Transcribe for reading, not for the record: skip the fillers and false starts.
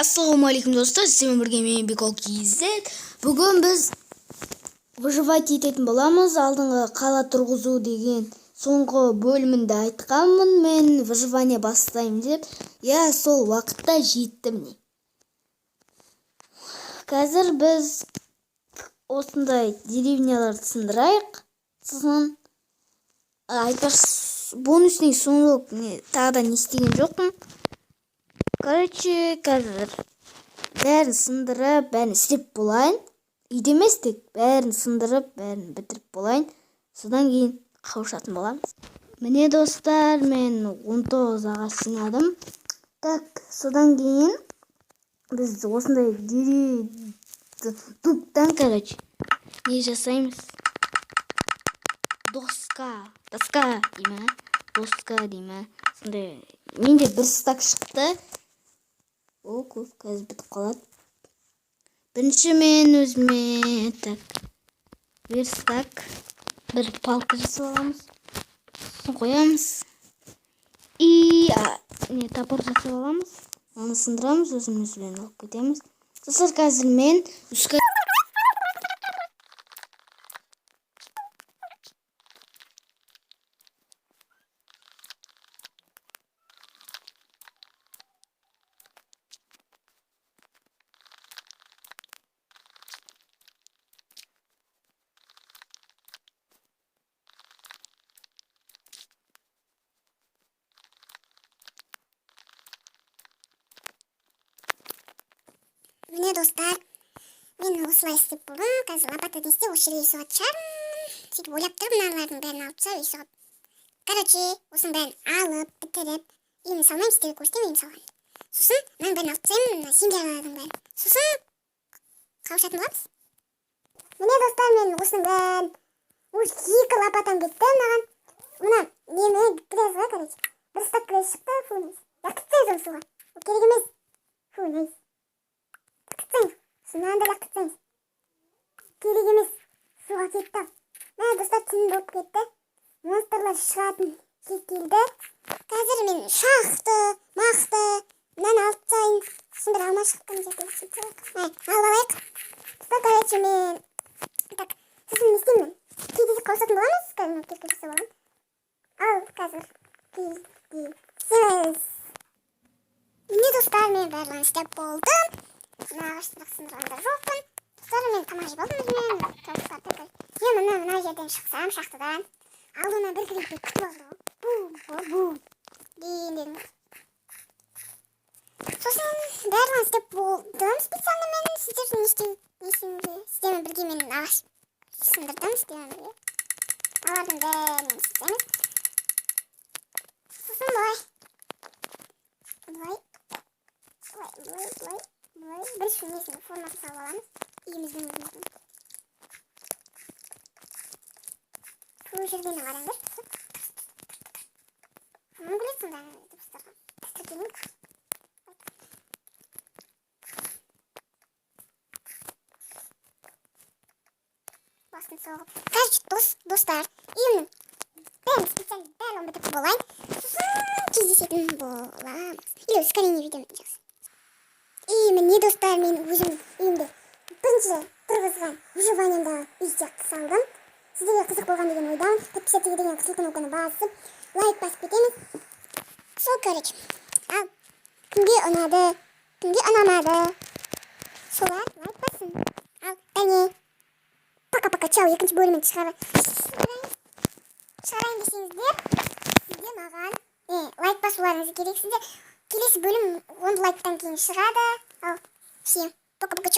Ассалаумалейкум достар, сіздермен бірге мен Бекол KZ. Бүгін біз выживать ететін боламыз. Алдыңғы қала тұрғызу деген соңғы бөлімінде айтқанмын, мен выживание бастаймын деп. Сол уақытта жеттім. Қазір біз осындай деревняларды сындырайық. Сосын бонусный сундук тағы да не істеген жоқпын. Қазір бәрін сындырып, бәрін істеп болайын. Үйде емес, тек бәрін сындырып, бәрін бітіріп болайын. Содан кейін қауышатын боламыз. Міне достар, мен 19 ағаш жинадым. Содан кейін біз осындай дубтан, не жасаймыз? Доска деймі. Сондай, менде бір стак шықты. Қазір бітіп қалады. Бірінші мен өзіме бір стак, бір палка жасап аламыз. Сосын қоямыз. Топор жасап аламыз. Оны сындырамыз, өзімізбен алып кетеміз. Сосын қазір мен Міне достар, мен осылай істеп болдым. Қазір лопата десте осы жерге суға шығармын. Сөйтіп ойлап тұрып, мыналардың бәрін алып тастап үй соғып. Осының бәрін алып, бітіріп, үйімді салмаймын, сіздерге көрсетемін үйімді салған. Сосын мынаның бәрін алып тастаймын, семьялардың бәрін. Сосын қауышатын боламыз. Міне достар, мен осының бәрін уже 2 лопатам кетті маған. Мына немі грязға, бір стак грязь шықты, фу-найс. Лақтырсаңыз оны суға. Ол керек емес. Фу-найс. Шынында лақтырсаңыз. Керек емес. Суға кетті. Мына достар, түн болып кетті. Монстрлар шығатын кез келді. Қазір мен шақты, мақты, мынаны алып тастайын. Сосын бір алма шыққан жерде. Алып алайық. Достар, мен... Сосын не істеймін? Кездесіп қауышатын боламыз. Қазір кешкі жасап аламын. Ал қазір кездесеміз. Міне достар, мен барлығын істеп болдым. Мына ағаштарды сындырғанда жоқпын. Достар, мен тамақ жеп алдым өзімен. Мен мына жерден шықсам, шақтыдан. Алдына бір крипті күтіп алды. Бум. Дейін. Сосын барлығын істеп болдым. Специально мен сіздердің істемен бірге мен ағаш сындырдым. Істемен бірге. Алардың бәрін істейміз. Сосын бұлай. Бір шүнесінің формасын салып аламыз. Үйіміздің. Бұл жүргені қараңдар. Мұны білесің бәрін дыбыстарға. Тістіргенің. Басын соғып. Достар, үйімнің бәрін специально бәрін бітіп болайын. Сосын кездесетін боламыз. Или ускорение видеоны жақсы. Міне достар, мен өзім үйімді бірінші тұрғызған выживаниемдағы үй сияқты салдым. Сіздерге қызық болған деген ойдамын. Подписаться деген қызыл кнопканы басып, лайк басып кетеміз. Ал кімге ұнады, кімге ұнамады, солар лайк бассын. Ал дәне. Пока-пока, чау. Екінші бөлімін шығарайын десеңіздер, сізде маған лайк басуларыңыз керек. Сізде келесі бөлім 10 лайктан кейін шығады. Всем пока-пока, чао.